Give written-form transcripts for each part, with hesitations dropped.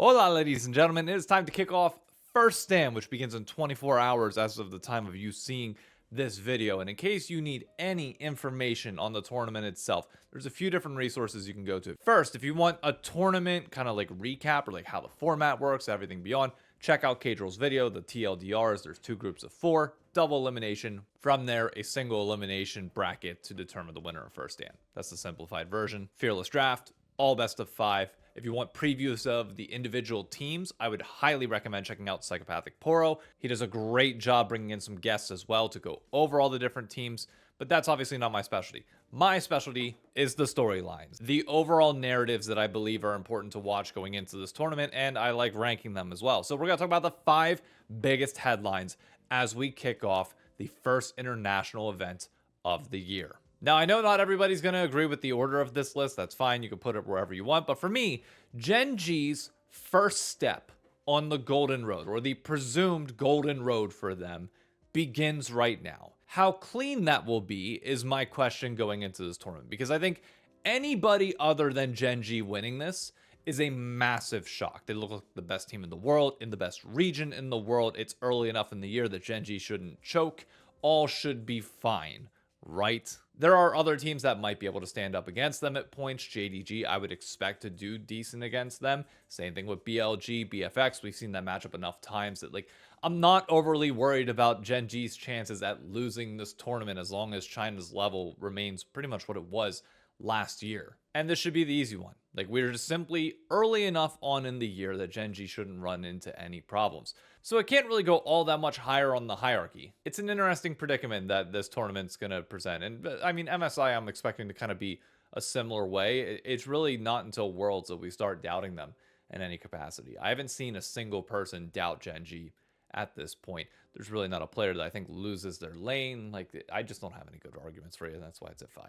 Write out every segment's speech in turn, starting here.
Hola, ladies and gentlemen. It is time to kick off First Stand, which begins in 24 hours as of the time of you seeing this video. And in case you need any information on the tournament itself, there's a few different resources you can go to. First, if you want a tournament kind of like recap or like how the format works, everything beyond, check out Kadrill's video, the TLDRs. There's 2 groups of 4, double elimination. From there, a single elimination bracket to determine the winner of First Stand. That's the simplified version. Fearless draft, all best of 5. If you want previews of the individual teams, I would highly recommend checking out Psychopathic Poro. He does a great job bringing in some guests as well to go over all the different teams, but that's obviously not my specialty. My specialty is the storylines, the overall narratives that I believe are important to watch going into this tournament, and I like ranking them as well. So we're going to talk about the 5 biggest headlines as we kick off the first international event of the year. Now, I know not everybody's going to agree with the order of this list. That's fine. You can put it wherever you want. But for me, GenG's first step on the golden road, or the presumed golden road for them, begins right now. How clean that will be is my question going into this tournament, because I think anybody other than GenG winning this is a massive shock. They look like the best team in the world, in the best region in the world. It's early enough in the year that GenG shouldn't choke. All should be fine, right? There are other teams that might be able to stand up against them at points. JDG, I would expect to do decent against them. Same thing with BLG, BFX. We've seen that matchup enough times that, like, I'm not overly worried about GenG's chances at losing this tournament as long as China's level remains pretty much what it was last year. And this should be the easy one. Like, we're just simply early enough on in the year that GenG shouldn't run into any problems. So it can't really go all that much higher on the hierarchy. It's an interesting predicament that this tournament's going to present. And I mean, MSI, I'm expecting to kind of be a similar way. It's really not until Worlds that we start doubting them in any capacity. I haven't seen a single person doubt GenG at this point. There's really not a player that I think loses their lane. Like, I just don't have any good arguments for you. That's why it's at 5.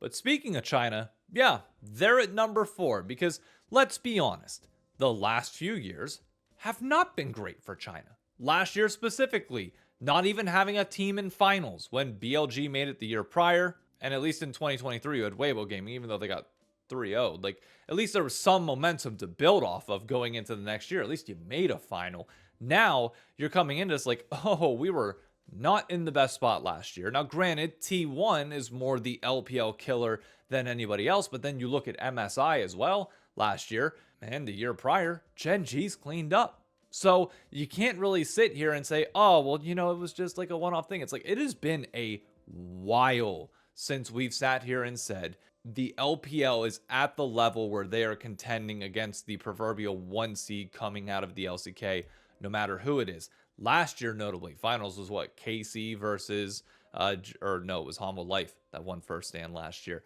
But speaking of China, yeah, they're at number 4 because, let's be honest, the last few years have not been great for China. Last year specifically, not even having a team in finals when BLG made it the year prior, and at least in 2023 you had Weibo Gaming, even though they got 3-0. Like, at least there was some momentum to build off of going into the next year. At least you made a final. Now you're coming into this like, oh, we were not in the best spot last year. Now, granted, T1 is more the LPL killer than anybody else, but then you look at MSI as well last year, and the year prior, GenG's cleaned up. So you can't really sit here and say, oh, well, you know, it was just like a one-off thing. It's like, it has been a while since we've sat here and said the LPL is at the level where they are contending against the proverbial 1 seed coming out of the LCK, no matter who it is. Last year, notably, finals was what? KC versus, it was Hanwha Life that won First Stand last year.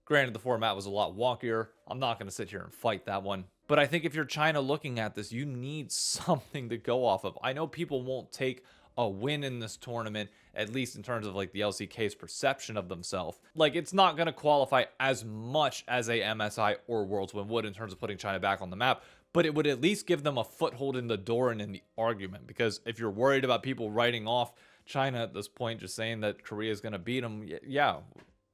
Granted, the format was a lot wonkier. I'm not going to sit here and fight that one. But I think if you're China looking at this, you need something to go off of. I know people won't take a win in this tournament, at least in terms of like the LCK's perception of themselves. Like, it's not going to qualify as much as a MSI or Worlds win would in terms of putting China back on the map, but it would at least give them a foothold in the door and in the argument. Because if you're worried about people writing off China at this point, just saying that Korea is going to beat them, yeah,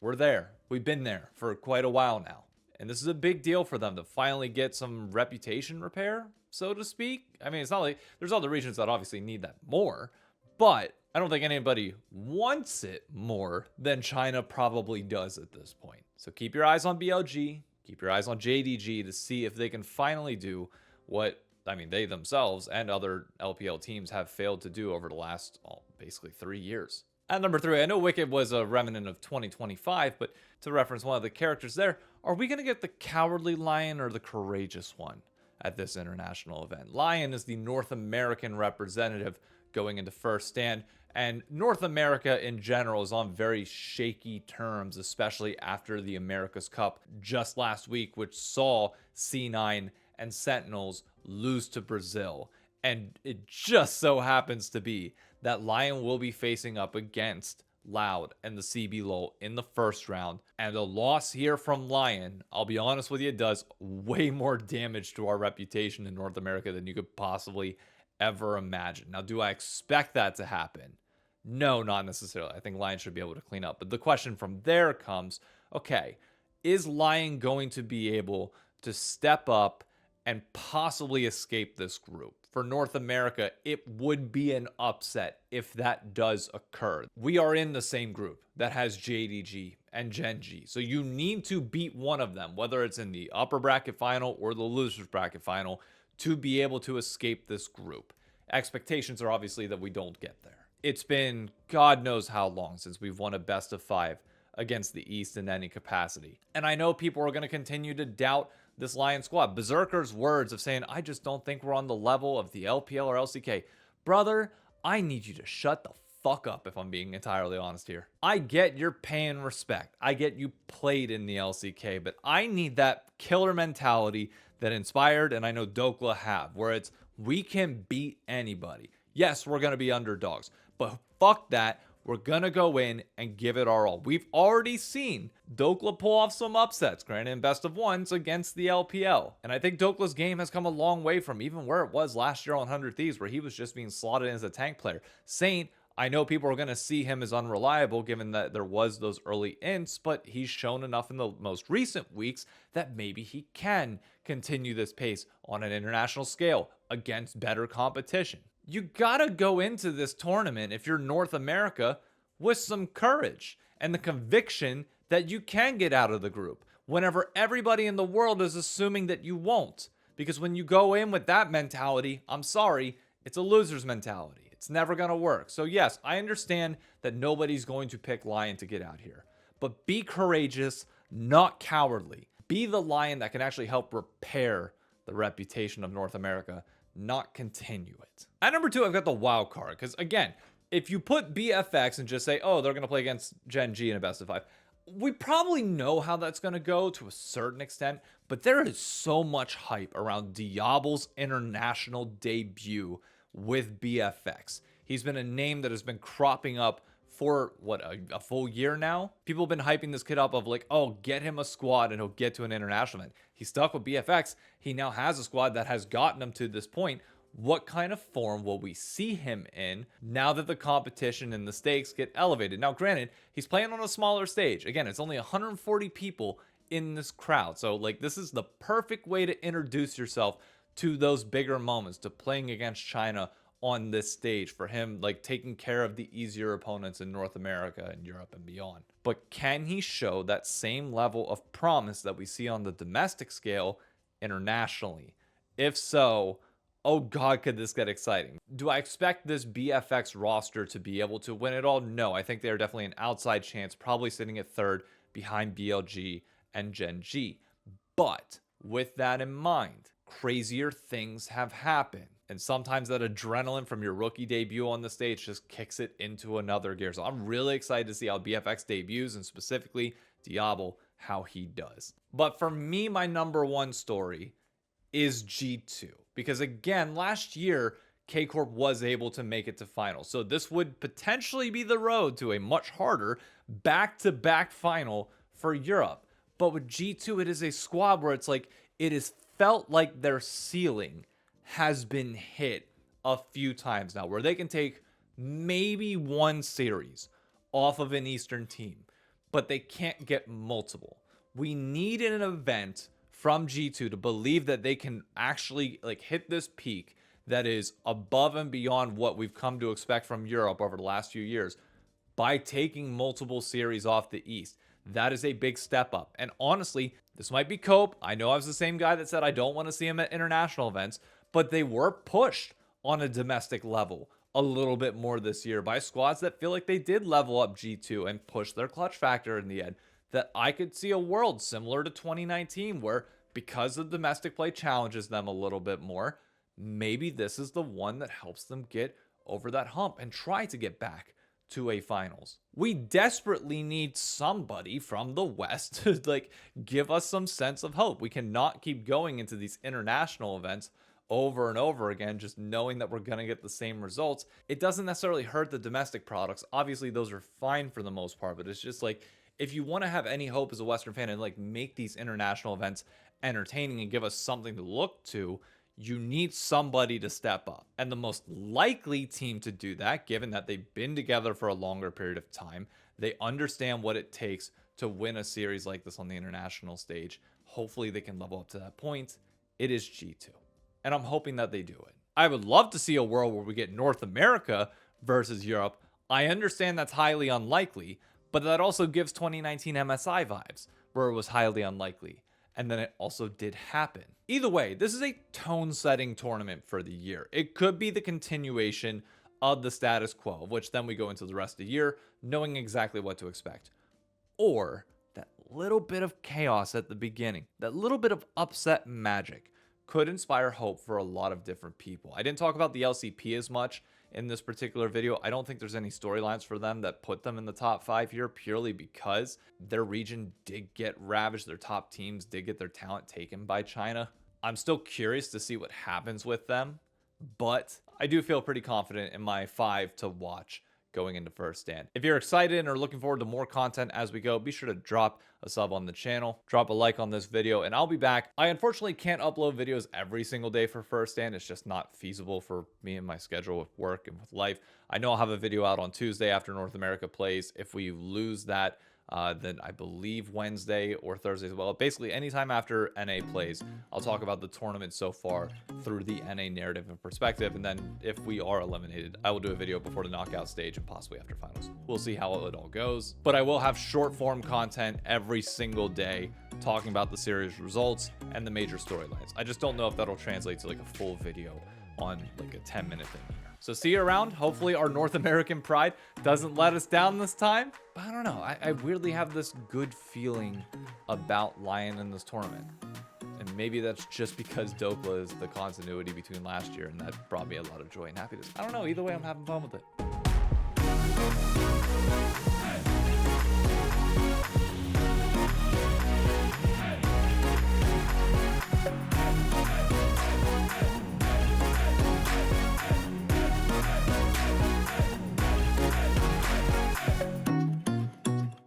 we're there. We've been there for quite a while now. And this is a big deal for them to finally get some reputation repair, so to speak. I mean, it's not like there's other regions that obviously need that more, but I don't think anybody wants it more than China probably does at this point. So keep your eyes on BLG, keep your eyes on JDG to see if they can finally do what, I mean, they themselves and other LPL teams have failed to do over the last, basically 3 years. At number 3, I know Wicked was a remnant of 2025, but to reference one of the characters there, are we going to get the cowardly Lyon or the courageous one at this international event? Lyon is the North American representative going into First Stand, and North America in general is on very shaky terms, especially after the America's Cup just last week, which saw C9 and Sentinels lose to Brazil. And it just so happens to be that Lyon will be facing up against Loud and the CB LOL in the first round. And a loss here from Lyon, I'll be honest with you, does way more damage to our reputation in North America than you could possibly ever imagine. Now, do I expect that to happen? No, not necessarily. I think Lyon should be able to clean up. But the question from there comes, okay, is Lyon going to be able to step up and possibly escape this group. For North America, it would be an upset if that does occur. We are in the same group that has JDG and GenG. So you need to beat one of them, whether it's in the upper bracket final or the losers bracket final, to be able to escape this group. Expectations are obviously that we don't get there. It's been God knows how long since we've won a best of 5 against the East in any capacity. And I know people are going to continue to doubt this Lyon squad. Berserker's words of saying, I just don't think we're on the level of the LPL or LCK. Brother, I need you to shut the fuck up if I'm being entirely honest here. I get you're paying respect. I get you played in the LCK, but I need that killer mentality that Inspired and I know Dokla have, where it's we can beat anybody. Yes, we're going to be underdogs, but fuck that. We're going to go in and give it our all. We've already seen Dokla pull off some upsets, granted in best of ones against the LPL. And I think Dokla's game has come a long way from even where it was last year on 100 Thieves, where he was just being slotted in as a tank player. Saint, I know people are going to see him as unreliable given that there was those early ints, but he's shown enough in the most recent weeks that maybe he can continue this pace on an international scale against better competition. You gotta go into this tournament, if you're North America, with some courage and the conviction that you can get out of the group whenever everybody in the world is assuming that you won't. Because when you go in with that mentality, I'm sorry, it's a loser's mentality. It's never gonna work. So yes, I understand that nobody's going to pick Lyon to get out here. But be courageous, not cowardly. Be the Lyon that can actually help repair the reputation of North America, not continue it. At number 2, I've got the wild card. Because again, if you put BFX and just say, oh, they're going to play against GenG in a best of 5, we probably know how that's going to go to a certain extent. But there is so much hype around Diablo's international debut with BFX. He's been a name that has been cropping up for a full year now. People have been hyping this kid up of like, oh, get him a squad and he'll get to an international event. He's stuck with BFX. He now has a squad that has gotten him to this point. What kind of form will we see him in now that the competition and the stakes get elevated? Now, granted, he's playing on a smaller stage. Again, it's only 140 people in this crowd. So like, this is the perfect way to introduce yourself to those bigger moments, to playing against China on this stage, for him like taking care of the easier opponents in North America and Europe and beyond. But can he show that same level of promise that we see on the domestic scale internationally? If so, oh God, could this get exciting? Do I expect this BFX roster to be able to win it all? No, I think they're definitely an outside chance, probably sitting at 3rd behind BLG and GenG. But with that in mind, crazier things have happened. And sometimes that adrenaline from your rookie debut on the stage just kicks it into another gear. So I'm really excited to see how BFX debuts, and specifically Diablo, how he does. But for me, my number 1 story is G2. Because again, last year, K-Corp was able to make it to finals. So this would potentially be the road to a much harder back-to-back final for Europe. But with G2, it is a squad where it's like, it is felt like their ceiling has been hit a few times now, where they can take maybe one series off of an Eastern team, but they can't get multiple. We need an event from G2 to believe that they can actually like hit this peak that is above and beyond what we've come to expect from Europe over the last few years by taking multiple series off the East. That is a big step up. And honestly, this might be Cope. I know I was the same guy that said I don't want to see him at international events, but they were pushed on a domestic level a little bit more this year by squads that feel like they did level up G2 and push their clutch factor in the end. That I could see a world similar to 2019 where, because the domestic play challenges them a little bit more, maybe this is the one that helps them get over that hump and try to get back to a finals. We desperately need somebody from the West to like give us some sense of hope. We cannot keep going into these international events over and over again, just knowing that we're going to get the same results. It doesn't necessarily hurt the domestic products. Obviously, those are fine for the most part, but it's just like, if you want to have any hope as a Western fan and like make these international events entertaining and give us something to look to, you need somebody to step up. And the most likely team to do that, given that they've been together for a longer period of time, they understand what it takes to win a series like this on the international stage. Hopefully they can level up to that point, it is G2. And I'm hoping that they do it. I would love to see a world where we get North America versus Europe. I understand that's highly unlikely, but that also gives 2019 MSI vibes, where it was highly unlikely. And then it also did happen. Either way, this is a tone-setting tournament for the year. It could be the continuation of the status quo, of which then we go into the rest of the year knowing exactly what to expect. Or that little bit of chaos at the beginning, that little bit of upset magic could inspire hope for a lot of different people. I didn't talk about the LCP as much in this particular video. I don't think there's any storylines for them that put them in the top 5 here, purely because their region did get ravaged. Their top teams did get their talent taken by China. I'm still curious to see what happens with them, but I do feel pretty confident in my 5 to watch going into first stand. If you're excited and are looking forward to more content as we go, be sure to drop a sub on the channel, drop a like on this video, and I'll be back. I unfortunately can't upload videos every single day for first stand. It's just not feasible for me and my schedule with work and with life. I know I'll have a video out on Tuesday after North America plays. If we lose that, then I believe Wednesday or Thursday as well. Basically, anytime after NA plays, I'll talk about the tournament so far through the NA narrative and perspective. And then if we are eliminated, I will do a video before the knockout stage and possibly after finals. We'll see how it all goes. But I will have short form content every single day talking about the series results and the major storylines. I just don't know if that'll translate to like a full video on like a 10-minute thing here. So see you around. Hopefully our North American pride doesn't let us down this time. But I don't know. I weirdly have this good feeling about Lyon in this tournament. And maybe that's just because Dokla is the continuity between last year, and that brought me a lot of joy and happiness. I don't know. Either way, I'm having fun with it.